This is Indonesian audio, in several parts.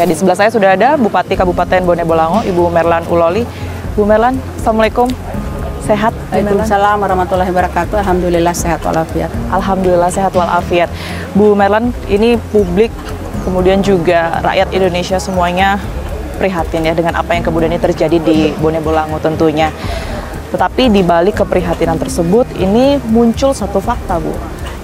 Ya, di sebelah saya sudah ada Bupati Kabupaten Bone Bolango, Ibu Merlan Uloli. Bu Merlan, Assalamualaikum. Sehat? Waalaikumsalam warahmatullahi wabarakatuh. Alhamdulillah sehat walafiat. Alhamdulillah sehat walafiat. Bu Merlan, ini publik kemudian juga rakyat Indonesia semuanya prihatin ya dengan apa yang kemudian ini terjadi di Bone Bolango tentunya. Tetapi di balik keprihatinan tersebut ini muncul satu fakta, Bu,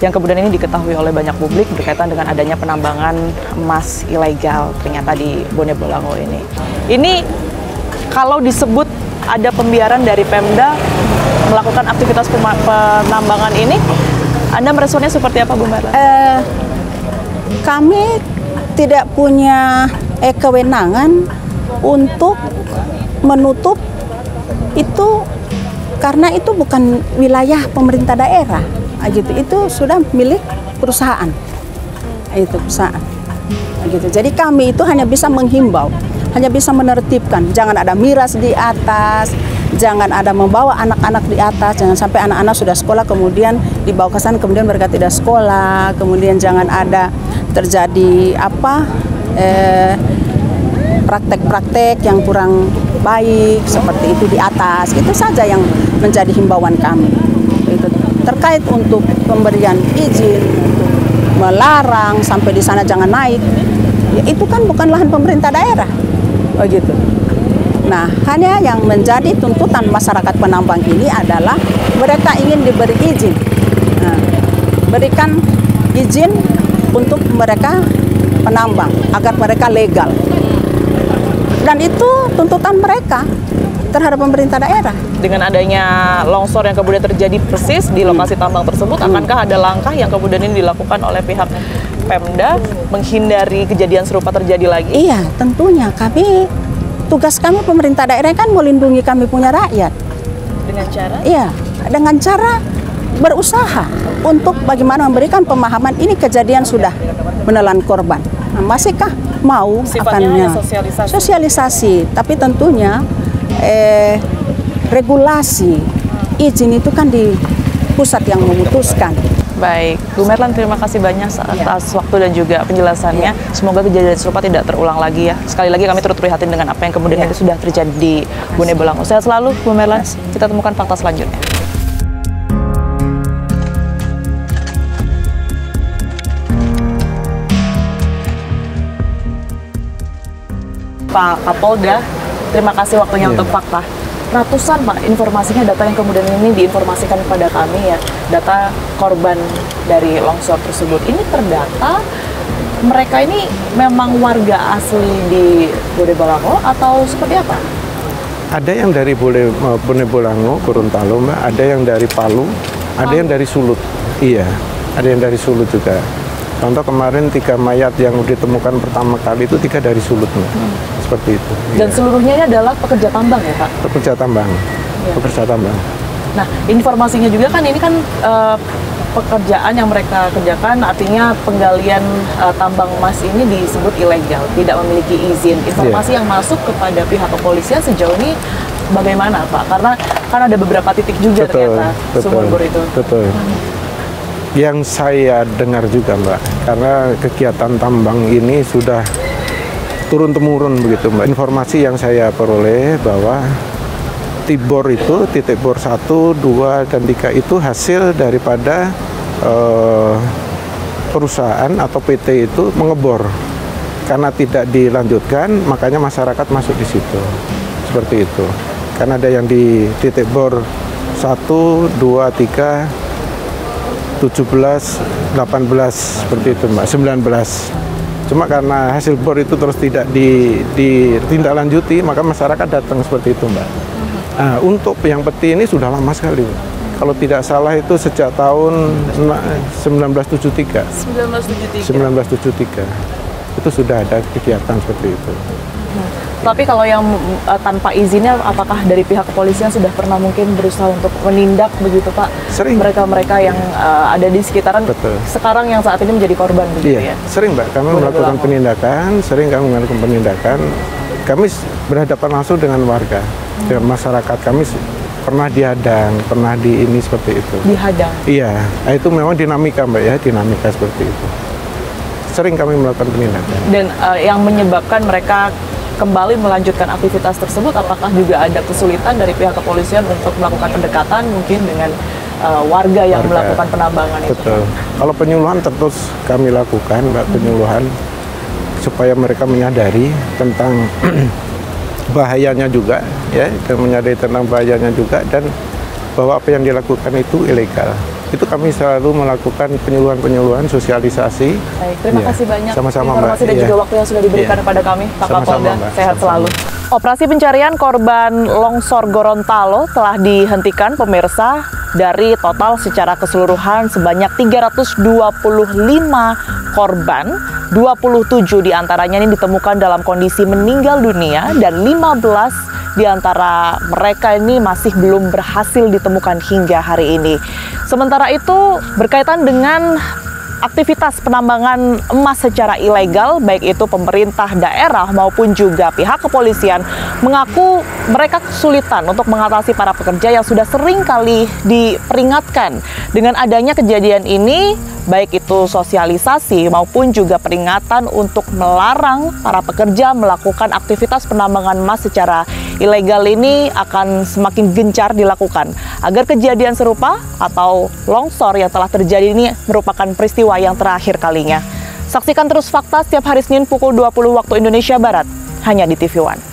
yang kemudian ini diketahui oleh banyak publik berkaitan dengan adanya penambangan emas ilegal ternyata di Bone Bolango ini. Ini kalau disebut ada pembiaran dari Pemda melakukan aktivitas penambangan ini, Anda meresponnya seperti apa, Bu Merlan? Kami tidak punya kewenangan untuk menutup itu karena itu bukan wilayah pemerintah daerah, gitu. Itu sudah milik perusahaan, itu perusahaan, gitu. Jadi kami itu hanya bisa menghimbau, hanya bisa menertibkan, jangan ada miras di atas, jangan ada membawa anak-anak di atas, jangan sampai anak-anak sudah sekolah kemudian dibawa ke sana kemudian mereka tidak sekolah, kemudian jangan ada terjadi praktek-praktek yang kurang baik seperti itu di atas. Itu saja yang menjadi himbauan kami. Itu terkait untuk pemberian izin untuk melarang sampai di sana jangan naik. Ya, itu kan bukan lahan pemerintah daerah. Begitu. Nah, hanya yang menjadi tuntutan masyarakat penambang ini adalah mereka ingin diberi izin. Nah, berikan izin untuk mereka penambang agar mereka legal. Dan itu tuntutan mereka terhadap pemerintah daerah. Dengan adanya longsor yang kemudian terjadi persis di lokasi tambang tersebut, akankah ada langkah yang kemudian ini dilakukan oleh pihak Pemda menghindari kejadian serupa terjadi lagi? Iya, tentunya tugas kami pemerintah daerah kan melindungi kami punya rakyat. Dengan cara? Iya, dengan cara berusaha untuk bagaimana memberikan pemahaman ini kejadian sudah menelan korban. Nah, masihkah mau sifatnya sosialisasi, tapi tentunya regulasi izin itu kan di pusat yang memutuskan. Baik, Bu Merlan, terima kasih banyak atas waktu dan juga penjelasannya. Semoga kejadian serupa tidak terulang lagi ya. Sekali lagi kami turut prihatin dengan apa yang kemudian itu sudah terjadi di Bone Bolango. Sehat selalu, Bu Merlan. Kita temukan fakta selanjutnya. Pak Kapolda, terima kasih waktunya untuk fakta. Ratusan, Pak, informasinya, data yang kemudian ini diinformasikan kepada kami ya, data korban dari longsor tersebut. Ini terdata mereka ini memang warga asli di Bone Bolango atau seperti apa? Ada yang dari Bone Bolango, Gorontalo, Mbak. Ada yang dari Palu, ada yang dari Sulut. Iya, ada yang dari Sulut juga. Contoh kemarin 3 mayat yang ditemukan pertama kali itu 3 dari Sulut, Mbak. Seperti itu. Dan seluruhnya ini adalah pekerja tambang ya, Pak? Pekerja tambang. Ya. Pekerja tambang. Nah, informasinya juga kan ini kan pekerjaan yang mereka kerjakan, artinya penggalian tambang emas ini disebut ilegal, tidak memiliki izin. Informasi yang masuk kepada pihak kepolisian sejauh ini bagaimana, Pak? Karena kan ada beberapa titik juga ternyata sumur-sumur itu. Betul. Yang saya dengar juga, Mbak, karena kegiatan tambang ini sudah turun-temurun begitu, Mbak. Informasi yang saya peroleh bahwa tibor itu, titik bor 1, 2, dan 3 itu hasil daripada perusahaan atau PT itu mengebor. Karena tidak dilanjutkan, makanya masyarakat masuk di situ. Seperti itu. Karena ada yang di titik bor 1, 2, 3, 17, 18, seperti itu, Mbak, 19. Cuma karena hasil bor itu terus tidak ditindaklanjuti, maka masyarakat datang seperti itu, Mbak. Nah, untuk yang peti ini sudah lama sekali, Mbak. Kalau tidak salah itu sejak tahun 1973. 1973. Itu sudah ada kegiatan seperti itu. Tapi kalau yang tanpa izinnya, apakah dari pihak kepolisian sudah pernah mungkin berusaha untuk menindak begitu, Pak? Sering. Mereka-mereka yang ada di sekitaran. Betul. Sekarang yang saat ini menjadi korban begitu ya? Sering, Mbak. Kami melakukan penindakan, Kami berhadapan langsung dengan warga, dengan masyarakat. Kami pernah dihadang, pernah di ini seperti itu. Dihadang? Iya, itu memang dinamika, Mbak, ya, dinamika seperti itu. sering kami melakukan penindakan. Dan yang menyebabkan mereka kembali melanjutkan aktivitas tersebut, apakah juga ada kesulitan dari pihak kepolisian untuk melakukan pendekatan mungkin dengan warga yang melakukan penambangan itu? Betul. Kalau penyuluhan terus kami lakukan, Mbak, penyuluhan supaya mereka menyadari tentang bahayanya juga, ya, dan menyadari tentang bahayanya juga, dan bahwa apa yang dilakukan itu ilegal. Itu kami selalu melakukan penyuluhan-penyuluhan, sosialisasi. Baik, terima kasih banyak Sama-sama, informasi Mbak. dan juga waktu yang sudah diberikan kepada kami, Pak Kapolda. Mbak. Sehat selalu. Operasi pencarian korban longsor Gorontalo telah dihentikan, pemirsa. Dari total secara keseluruhan sebanyak 325 korban, 27 diantaranya ini ditemukan dalam kondisi meninggal dunia, dan 15 di antara mereka ini masih belum berhasil ditemukan hingga hari ini. Sementara itu, berkaitan dengan aktivitas penambangan emas secara ilegal, baik itu pemerintah daerah maupun juga pihak kepolisian mengaku mereka kesulitan untuk mengatasi para pekerja yang sudah sering kali diperingatkan. Dengan adanya kejadian ini, baik itu sosialisasi maupun juga peringatan untuk melarang para pekerja melakukan aktivitas penambangan emas secara ilegal ini akan semakin gencar dilakukan agar kejadian serupa atau longsor yang telah terjadi ini merupakan peristiwa yang terakhir kalinya. Saksikan terus Fakta setiap hari Senin pukul 20 waktu Indonesia Barat hanya di TV One.